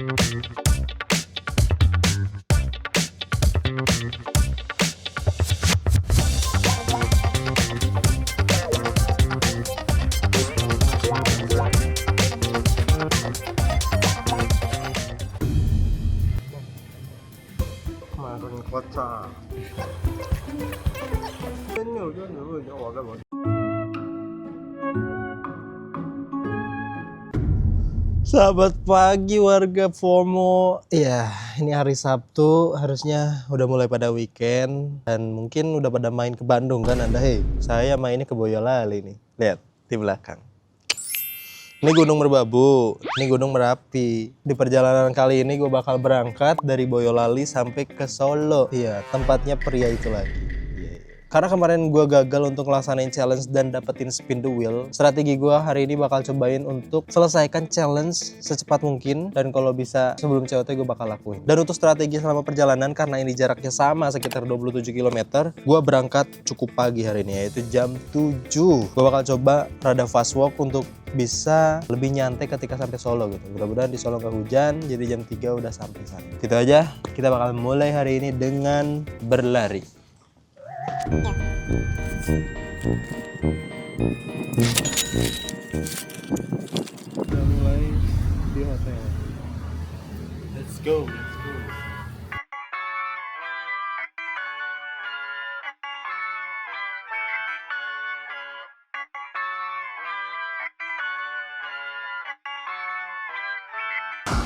Kemarin kocak. Ini udah warga banget. Selamat pagi warga FOMO. Iya, ini hari Sabtu, harusnya udah mulai pada weekend dan mungkin udah pada main ke Bandung kan Anda. Hei, saya mainnya ke Boyolali nih. Lihat di belakang. Ini Gunung Merbabu, ini Gunung Merapi. Di perjalanan kali ini gue bakal berangkat dari Boyolali sampai ke Solo. Iya, tempatnya pria itu lagi. Karena kemarin gue gagal untuk ngelaksanain challenge dan dapetin spin the wheel, strategi gue hari ini bakal cobain untuk selesaikan challenge secepat mungkin. Dan kalau bisa sebelum COT gue bakal lakuin. Dan untuk strategi selama perjalanan, karena ini jaraknya sama sekitar 27 km, gue berangkat cukup pagi hari ini, yaitu jam 7. Gue bakal coba rada fast walk untuk bisa lebih nyantai ketika sampai Solo gitu. Mudah-mudahan di Solo gak hujan, jadi jam 3 udah sampai sana. Gitu aja, kita bakal mulai hari ini dengan berlari. Udah mulai di hotel. Let's go.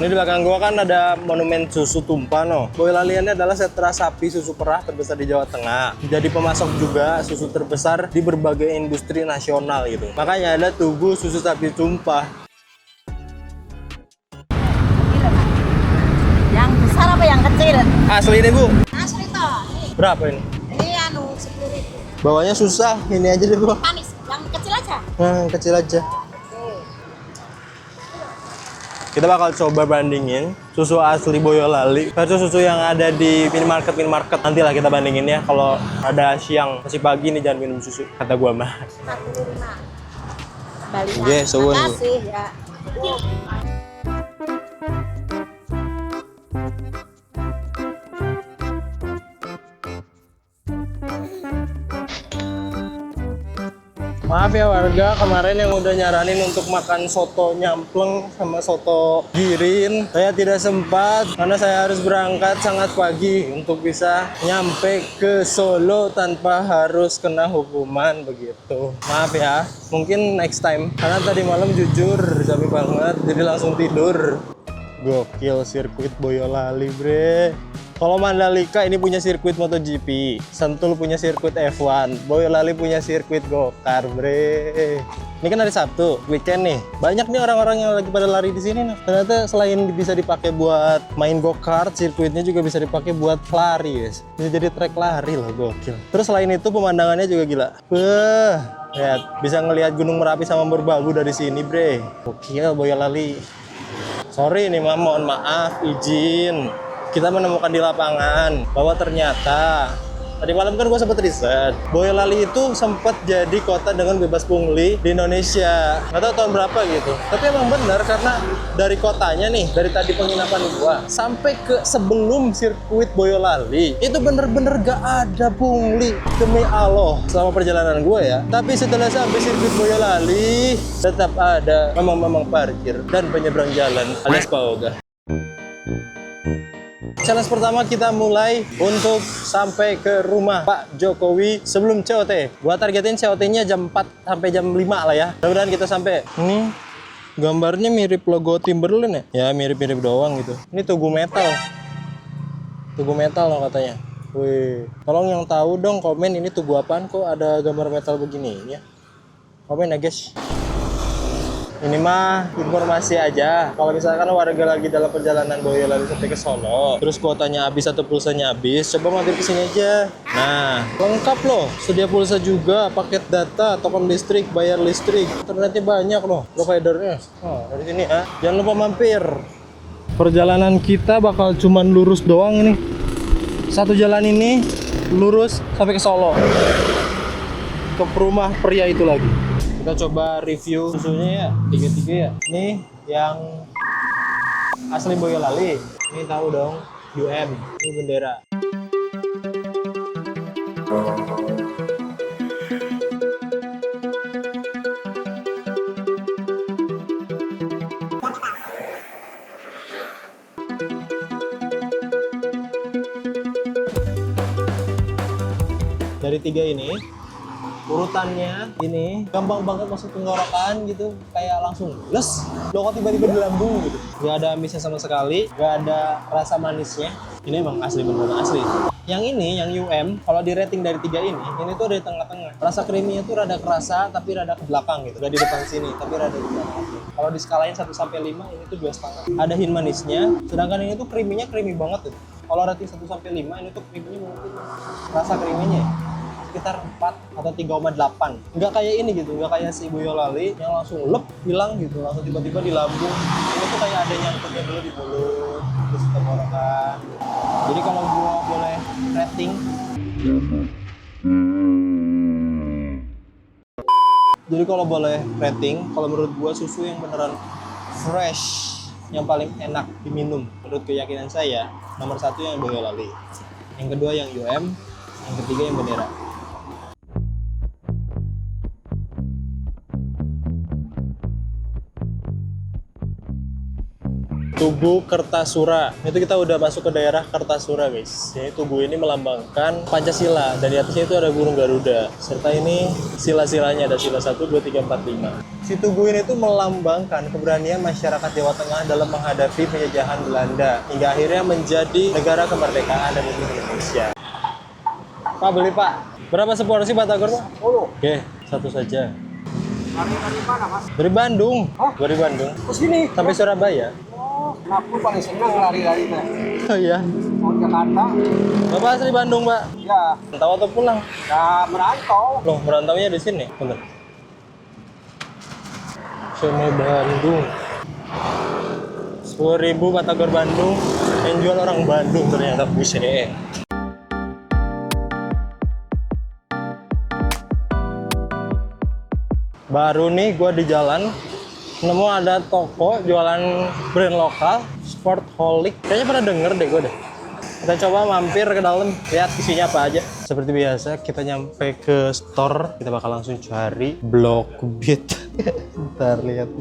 Ini di belakang gua kan ada monumen susu tumpah no. Boyolali ini adalah sentra sapi susu perah terbesar di Jawa Tengah. Jadi pemasok juga susu terbesar di berbagai industri nasional gitu. Makanya ada Tugu Susu Sapi Tumpah. Yang besar apa yang kecil? Asli nih Bu. Asli toh. Berapa ini? Ini 10.000. Bawanya susah. Ini aja deh Bu. Manis. Yang kecil aja. Nah, kecil aja. Kita bakal coba bandingin susu asli Boyolali versus susu yang ada di minimarket. Nantilah kita bandingin ya. Kalau ada siang masih pagi nih jangan minum susu kata gua mah. 45. Balik. Oke, suwun. Makasih ya. Maaf ya warga, kemarin yang udah nyaranin untuk makan soto nyampleng sama soto girin, saya tidak sempat karena saya harus berangkat sangat pagi untuk bisa nyampe ke Solo tanpa harus kena hukuman begitu. Maaf ya, mungkin next time. Karena tadi malam jujur capek banget, jadi langsung tidur. Gokil sirkuit Boyolali bre. Kalau Mandalika ini punya sirkuit MotoGP, Sentul punya sirkuit F1, Boyolali punya sirkuit go-kart, bre. Ini kan hari Sabtu, weekend nih. Banyak nih orang-orang yang lagi pada lari di sini nih. Ternyata selain bisa dipakai buat main go-kart, sirkuitnya juga bisa dipakai buat lari, guys. Bisa jadi trek lari loh, gokil. Terus selain itu pemandangannya juga gila. Lihat, bisa ngelihat Gunung Merapi sama Merbabu dari sini, bre. Gokil Boyolali. Sorry nih, mohon maaf, izin. Kita menemukan di lapangan bahwa ternyata tadi malam kan gue sempat riset, Boyolali itu sempat jadi kota dengan bebas pungli di Indonesia. Nggak tahu tahun berapa gitu. Tapi emang benar karena dari kotanya nih, dari tadi penginapan gue sampai ke sebelum sirkuit Boyolali itu bener-bener gak ada pungli, demi Allah selama perjalanan gue ya. Tapi setelah sampai sirkuit Boyolali tetap ada memang parkir dan penyeberang jalan alias PAOGA. Challenge pertama kita mulai untuk sampai ke rumah Pak Jokowi sebelum COT. Gua targetin COT-nya jam 4 sampai jam 5 lah ya. Mudah-mudahan kita sampai. Ini gambarnya mirip logo Timberland ya? Ya mirip-mirip doang gitu. Ini Tugu Metal. Tugu Metal loh katanya. Wih, tolong yang tahu dong komen ini Tugu apaan kok ada gambar metal begini ya. Komen ya guys. Ini mah informasi aja. Kalau misalkan warga lagi dalam perjalanan Boyolali sampai ke Solo, terus kuotanya habis atau pulsanya habis, coba mampir ke sini aja. Nah, lengkap loh. Sedia pulsa juga, paket data, token listrik, bayar listrik. Internetnya banyak loh providernya. Oh, dari sini ya. Jangan lupa mampir. Perjalanan kita bakal cuman lurus doang ini. Satu jalan ini lurus sampai ke Solo. Ke rumah pria itu lagi. Kita coba review susunya ya, 33 ya. Ini yang asli Boyolali. Ini tahu dong, UM. Ini bendera. Dari 3 ini, urutannya ini gampang banget masuk tenggorokan gitu, kayak langsung les, lo kok tiba-tiba di lambung gitu. Gak ada amisnya sama sekali, gak ada rasa manisnya. Ini emang asli, bener-bener asli. Yang ini, yang UM, kalau di rating dari 3 ini tuh ada di tengah-tengah. Rasa creamy-nya tuh rada kerasa, tapi rada ke belakang gitu. Gak di depan sini, tapi rada di belakang. Kalau diskalain 1-5, ini tuh 2,5. Ada hint manisnya, sedangkan ini tuh creamy-nya creamy banget tuh. Kalau rating 1-5, ini tuh creamy-nya mungkin rasa creamy-nya sekitar 4 atau 3,8. Nggak kayak ini gitu, nggak kayak si Boyolali yang langsung lep, hilang gitu, langsung tiba-tiba di lambung. Ini tuh kayak ada nyangkutnya dulu di mulut, terus tenggorokan. Jadi kalau gua boleh rating, kalau menurut gua susu yang beneran fresh, yang paling enak diminum menurut keyakinan saya, nomor 1 yang Boyolali, yang kedua yang UM, yang ketiga yang bendera. Tugu Kertasura. Itu kita udah masuk ke daerah Kertasura, guys. Jadi tugu ini melambangkan Pancasila dan di atasnya itu ada burung Garuda. Serta ini sila-silanya, ada sila 1, 2, 3, 4, 5. Si tugu ini tuh melambangkan keberanian masyarakat Jawa Tengah dalam menghadapi penjajahan Belanda hingga akhirnya menjadi negara kemerdekaan dan Indonesia. Pak, beli Pak. Berapa seporsi batagor Pak? 10. Oke, satu saja. Dari mana, Mas? Dari Bandung. Hah? Dari Bandung. Ke sini. Sampai Surabaya. Oh, aku paling senang lari-lari teh. Oh iya. Mau Jakarta? Bapak asli Bandung, Pak? Ya, Tahu atau pulang? ya merantau. Loh, merantaunya di sini. Bener. Sini Bandung. 10.000 batagor Bandung. Yang jual orang Bandung ternyata, buset. Baru nih gue di jalan nemu ada toko jualan brand lokal, Sportholic. Kayaknya pernah denger deh gue deh. Kita coba mampir ke dalam, lihat isinya apa aja. Seperti biasa kita nyampe ke store, kita bakal langsung cari Blockbit. Ntar lihat.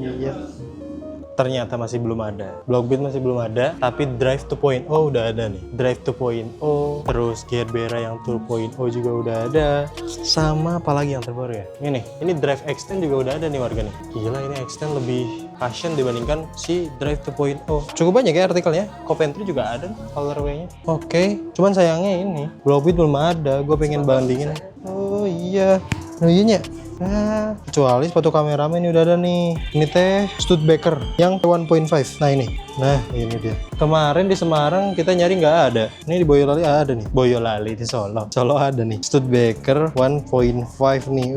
Ternyata masih belum ada. Blockbit masih belum ada, tapi Drive 2.0 udah ada nih. Drive 2.0, terus Gearbera yang 2.0 juga udah ada. Sama apalagi yang terbaru ya? Ini Drive Extend juga udah ada nih warga nih. Gila, ini Extend lebih fashion dibandingkan si Drive 2.0. Cukup banyak ya artikelnya. Coventry juga ada colorway-nya. Oke, cuman sayangnya ini Blockbit belum ada. Gue pengen bandingin. Oh iya. Nah, kecuali sepatu kameramen ini udah ada nih. Ini teh Studebaker yang 1.5. Nah ini dia. Kemarin di Semarang kita nyari nggak ada. Ini di Boyolali ada nih. Boyolali di Solo. Solo ada nih. Studebaker 1.5 nih.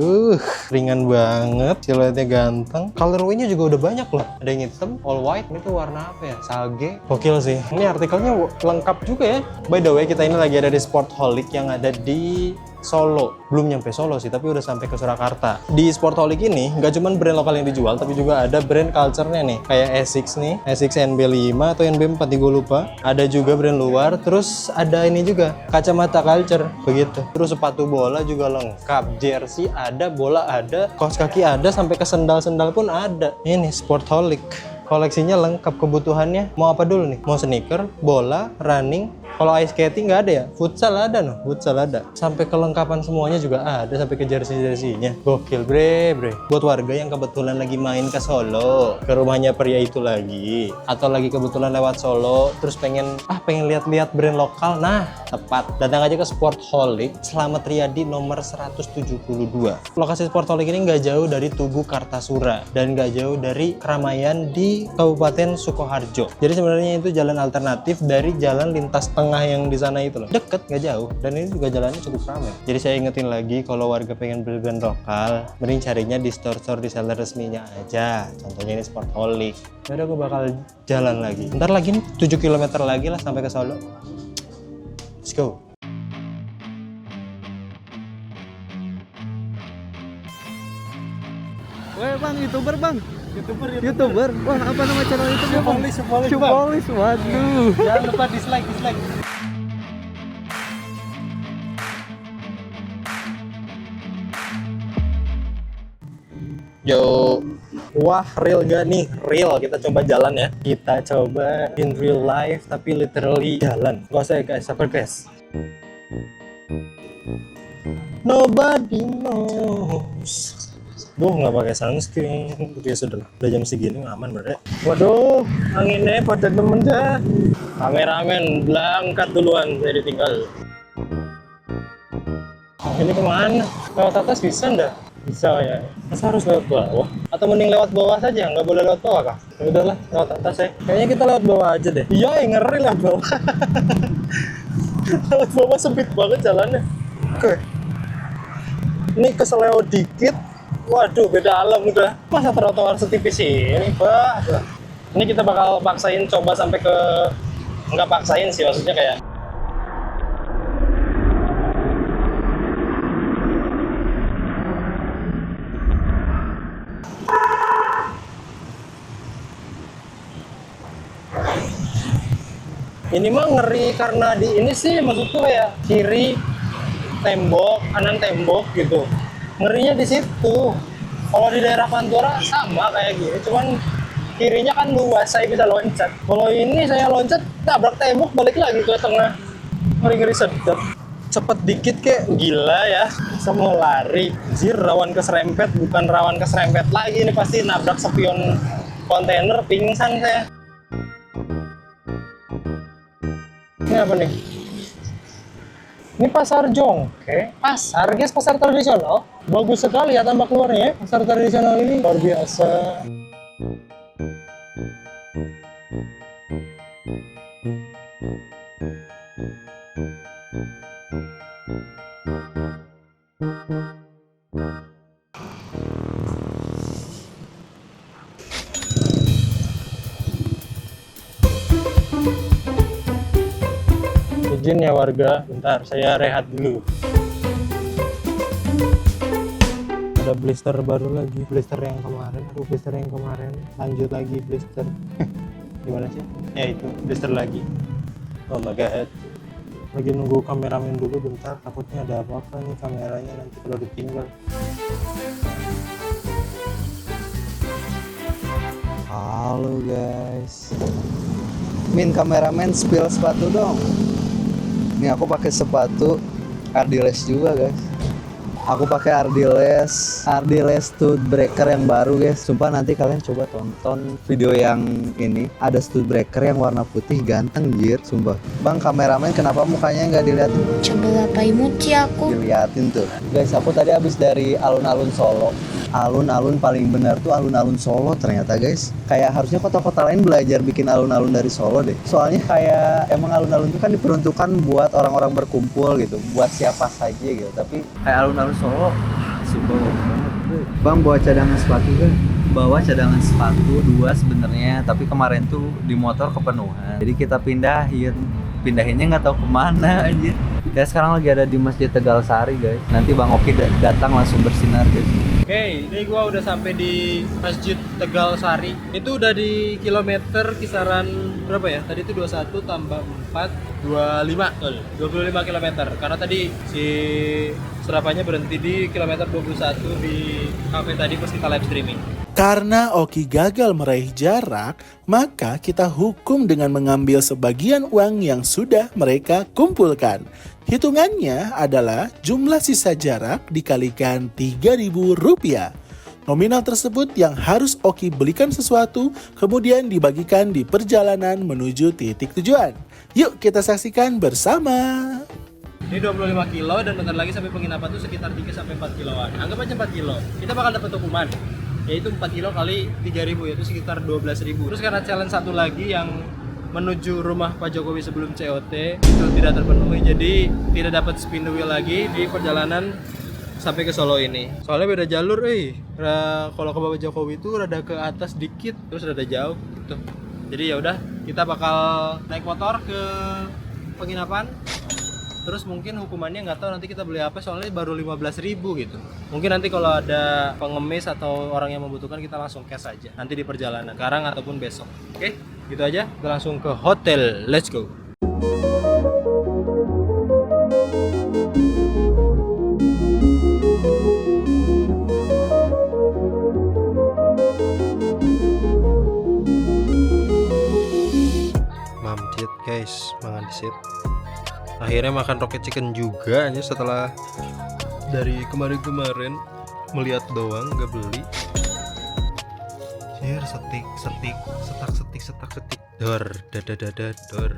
Ringan banget. Siluetnya ganteng. Colorway-nya juga udah banyak loh. Ada yang hitam, all white. Ini tuh warna apa ya? Sage. Gokil sih. Ini artikelnya lengkap juga ya. By the way, kita ini lagi ada di Sportholic yang ada di Solo. Belum nyampe Solo sih, tapi udah sampai ke Surakarta. Di Sportholic ini nggak cuma brand lokal yang dijual, tapi juga ada brand culture-nya nih, kayak Essex nih, Essex NB5 atau NB4 nih gue lupa. Ada juga brand luar, terus ada ini juga kacamata culture begitu. Terus sepatu bola juga lengkap, jersey ada, bola ada, kaos kaki ada, sampai ke sendal-sendal pun ada. Ini Sportholic. Koleksinya lengkap, kebutuhannya mau apa dulu nih? Mau sneaker, bola, running. Kalau ice skating nggak ada ya? Futsal ada noh, futsal ada. Sampai kelengkapan semuanya juga ada, sampai ke jersey-jerseynya. Gokil bre. Buat warga yang kebetulan lagi main ke Solo, ke rumahnya pria itu lagi, atau lagi kebetulan lewat Solo, terus pengen lihat-lihat brand lokal, nah tepat. Datang aja ke Sportholic, Slamet Riyadi nomor 172. Lokasi Sportholic ini nggak jauh dari Tugu Kartasura dan nggak jauh dari keramaian di Kabupaten Sukoharjo. Jadi sebenarnya itu jalan alternatif dari jalan lintas tengah yang di sana itu loh. Deket, nggak jauh. Dan ini juga jalannya cukup ramai. Jadi saya ingetin lagi, kalau warga pengen beli brand lokal, mending carinya di store-store di seller resminya aja. Contohnya ini Sportholic. Yaudah, gue bakal jalan lagi. Ntar lagi nih, 7 km lagi lah sampai ke Solo. Let's go. bang? YouTuber bang? YouTuber. YouTuber? Wah, apa nama channel YouTube-nya bang? Syupolis, Syupolis, waduh. Jangan lupa dislike. Yo, wah real gak nih? Real, kita coba jalan ya. Kita coba in real life, tapi literally jalan. Gak usah ya guys, sabar guys. Nobody knows. Duh, nggak pakai sunscreen. Ya sudah, udah jam segini aman berarti. Waduh, anginnya pada temen dah. Kameramen berangkat duluan, saya ditinggal. Ini kemana? Lewat atas bisa ndak? Bisa ya. Masa harus lewat bawah? Atau mending lewat bawah saja? Nggak boleh lewat bawah kah? Ya udahlah, lewat atas ya. Kayaknya kita lewat bawah aja deh. Iya, ngeri lewat bawah. Lewat bawah sempit banget jalannya. Oke. Ini keseleo dikit. Waduh, beda alam udah. Masa trotoar setipis ini, Pak? Ini kita bakal paksain coba sampai ke... Nggak paksain sih, maksudnya kayak... Ini mah ngeri karena di ini sih maksudku kayak kiri tembok, kanan tembok gitu. Ngerinya di situ. Kalau di daerah Pantura sama kayak gini, cuman kirinya kan luas, saya bisa loncat. Kalau ini saya loncat, tabrak tembok, balik lagi ke tengah. Ngeri-ngeri sedap. Cepet dikit kayak gila ya. Bisa mau lari. Jir, rawan keserempet, bukan rawan keserempet lagi. Ini pasti nabrak spion kontainer, pingsan saya. Ini apa nih? Ini pasar Jongke. Pasar, guys, pasar tradisional. Bagus sekali ya tambak luarnya ya. Pasar tradisional ini luar biasa. Izin ya warga, bentar saya rehat dulu. Ada blister baru lagi, blister yang kemarin, blister yang kemarin, lanjut lagi blister. Gimana sih? Ya itu, blister lagi. Oh my god. Lagi nunggu kameramen dulu bentar, takutnya ada apa-apa nih kameranya nanti kalau ditinggal. Halo guys. Min, kameramen spill sepatu dong. Ini aku pakai sepatu Ardiles juga guys. Aku pakai Ardiles Studdbreaker yang baru guys. Sumpah nanti kalian coba tonton video yang ini. Ada Studdbreaker yang warna putih ganteng jir. Sumpah. Bang kameramen kenapa mukanya nggak dilihatin? Coba apa imuci aku? Dilihatin tuh. Guys aku tadi habis dari alun-alun Solo. Alun-alun paling benar tuh alun-alun Solo ternyata guys. Kayak harusnya kota-kota lain belajar bikin alun-alun dari Solo deh. Soalnya kayak emang alun-alun itu kan diperuntukkan buat orang-orang berkumpul gitu, buat siapa saja gitu. Tapi kayak alun-alun Solo super banget. Bang bawa cadangan sepatu kan? Bawa cadangan sepatu 2 sebenarnya, tapi kemarin tuh di motor kepenuhan. Jadi kita pindahinnya nggak tahu kemana aja. Ya sekarang lagi ada di Masjid Tegal Sari guys. Nanti Bang Oki datang langsung bersinar guys. Oke, ini gua udah sampai di Masjid Tegal Sari. Itu udah di kilometer kisaran berapa ya? Tadi itu 21 tambah 4, 25. 25 kilometer. Karena tadi si serapannya berhenti di kilometer 21 di kafe tadi pas kita live streaming. Karena Oki gagal meraih jarak, maka kita hukum dengan mengambil sebagian uang yang sudah mereka kumpulkan. Hitungannya adalah jumlah sisa jarak dikalikan Rp3.000. Nominal tersebut yang harus Oki belikan sesuatu, kemudian dibagikan di perjalanan menuju titik tujuan. Yuk kita saksikan bersama. Ini 25 kilo dan bentar lagi sampai penginapan tuh sekitar 3-4 kiloan. Anggap aja 4 kilo. Kita bakal dapat hukuman. Yaitu 4 kilo kali 3.000, yaitu sekitar 12.000. Terus karena challenge satu lagi yang menuju rumah Pak Jokowi sebelum COT itu tidak terpenuhi, jadi tidak dapat spin the wheel lagi di perjalanan sampai ke Solo ini. Soalnya beda jalur, kalau ke Bapak Jokowi itu rada ke atas dikit, terus rada jauh gitu. Jadi ya udah, kita bakal naik motor ke penginapan. Terus mungkin hukumannya nggak tahu nanti kita beli apa, soalnya baru 15.000 gitu. Mungkin nanti kalau ada pengemis atau orang yang membutuhkan kita langsung cash aja nanti di perjalanan, sekarang ataupun besok. Oke, gitu aja. Kita langsung ke hotel. Let's go. Mamcit guys, mangan disit. Akhirnya makan rocket chicken juga aja setelah dari kemarin-kemarin melihat doang, gak beli. Setik, setak, dor, dor.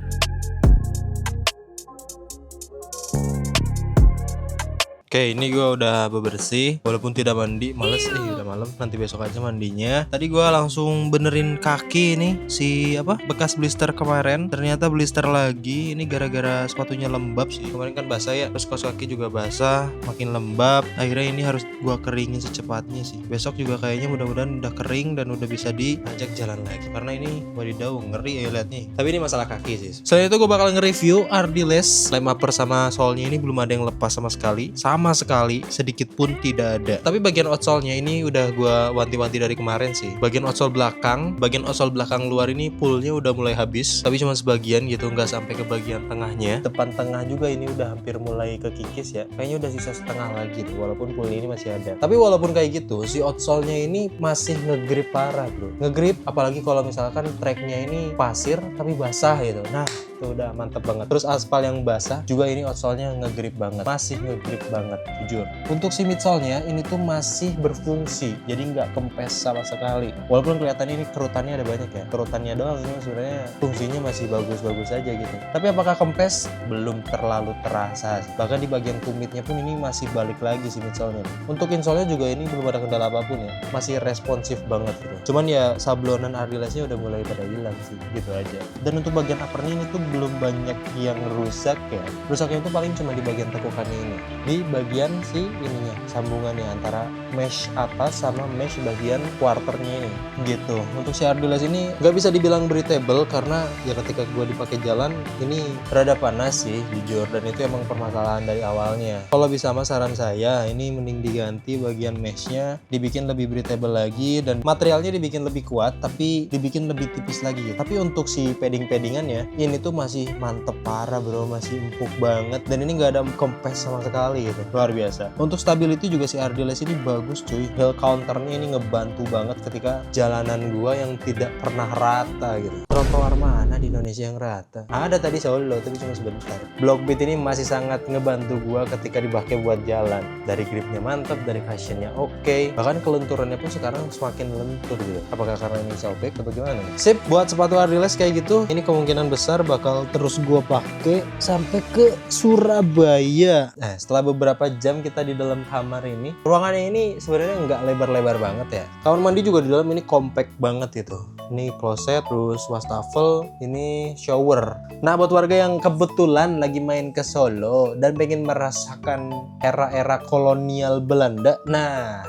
Oke, ini gue udah bebersih, walaupun tidak mandi, males udah malam, nanti besok aja mandinya. Tadi gue langsung benerin kaki nih, si bekas blister kemarin, ternyata blister lagi. Ini gara-gara sepatunya lembab sih, kemarin kan basah ya, terus kaos kaki juga basah, makin lembab. Akhirnya ini harus gue keringin secepatnya sih. Besok juga kayaknya mudah-mudahan udah kering dan udah bisa diajak jalan lagi, karena ini wadidaw ngeri ya liatnya. Tapi ini masalah kaki sih. Selain itu gue bakal nge-review Ardiles lem upper sama solnya. Ini belum ada yang lepas sama sekali, sedikit pun tidak ada. Tapi bagian outsole-nya ini udah gua wanti-wanti dari kemarin sih. Bagian outsole belakang luar ini pullnya udah mulai habis, tapi cuma sebagian gitu, nggak sampai ke bagian tengahnya. Depan tengah juga ini udah hampir mulai kekikis ya. Kayaknya udah sisa setengah lagi tuh, walaupun pullnya ini masih ada. Tapi walaupun kayak gitu, si outsole-nya ini masih ngegrip parah bro. Ngegrip, apalagi kalau misalkan tracknya ini pasir tapi basah gitu. Nah, itu udah mantep banget. Terus aspal yang basah juga ini outsole-nya ngegrip banget, masih ngegrip banget jujur. Untuk si midsole-nya ini tuh masih berfungsi, jadi nggak kempes sama sekali. Walaupun kelihatannya ini kerutannya ada banyak ya, kerutannya doang, ini sebenarnya fungsinya masih bagus-bagus aja gitu. Tapi apakah kempes? Belum terlalu terasa. Bahkan di bagian tumitnya pun ini masih balik lagi si midsole-nya. Untuk insole-nya juga ini belum ada kendala apapun ya, masih responsif banget gitu. Cuman ya sablonan Ardiles-nya udah mulai pada hilang sih, gitu aja. Dan untuk bagian upper-nya ini tuh belum banyak yang rusak ya. Rusaknya itu paling cuma di bagian tekukannya ini, di bagian si ininya, sambungannya antara mesh atas sama mesh bagian quarternya ini gitu. Untuk si Ardiles ini nggak bisa dibilang breathable karena ya ketika gue dipakai jalan ini rada panas sih jujur, dan itu emang permasalahan dari awalnya. Kalau bisa mas, saran saya ini mending diganti bagian meshnya, dibikin lebih breathable lagi, dan materialnya dibikin lebih kuat tapi dibikin lebih tipis lagi gitu. Tapi untuk si paddingannya ini tuh masih mantep parah bro, masih empuk banget, dan ini nggak ada kempes sama sekali gitu, luar biasa. Untuk stability juga si Ardiles ini bagus cuy. Hill counternya ini ngebantu banget ketika jalanan gua yang tidak pernah rata gitu. Trotoar mana di Indonesia yang rata? Ada tadi Solo tapi cuma sebentar. Blockbeat ini masih sangat ngebantu gua ketika dipakai buat jalan. Dari gripnya mantep, dari fashionnya oke, bahkan kelenturannya pun sekarang semakin lentur gitu. Apakah karena ini sobek atau gimana nih? Sip, buat sepatu Ardiles kayak gitu, ini kemungkinan besar bakal terus gua pakai sampai ke Surabaya. Nah, setelah beberapa jam kita di dalam kamar ini, ruangannya ini sebenarnya nggak lebar-lebar banget ya. Kamar mandi juga di dalam ini compact banget gitu. Ini kloset, terus wastafel, ini shower. Nah, buat warga yang kebetulan lagi main ke Solo dan pengen merasakan era-era kolonial Belanda, nah,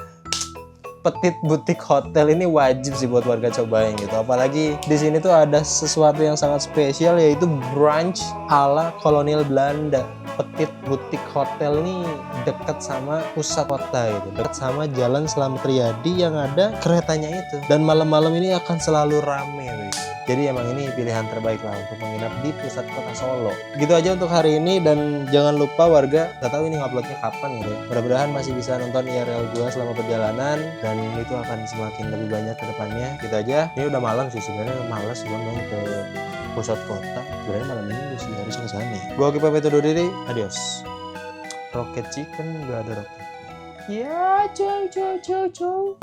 Petit Butik Hotel ini wajib sih buat warga cobain gitu. Apalagi di sini tuh ada sesuatu yang sangat spesial, yaitu brunch ala kolonial Belanda. Petit Butik Hotel ini dekat sama pusat kota gitu, dekat sama Jalan Slamet Riyadi yang ada keretanya itu. Dan malam-malam ini akan selalu rame gitu. Jadi emang ini pilihan terbaik lah untuk menginap di pusat kota Solo. Gitu aja untuk hari ini, dan jangan lupa warga, gak tahu ini nguploadnya kapan gitu ya. Mudah-mudahan masih bisa nonton IRL gua selama perjalanan, dan itu akan semakin lebih banyak ke depannya. Gitu aja. Ini udah malam sih sebenarnya, malas gua main ke pusat kota. Sebenarnya malam minggu sih harusnya ke sana. Gua Oki pamit undur diri. Adios. Rocket chicken gak ada rocket. Ya, ciao.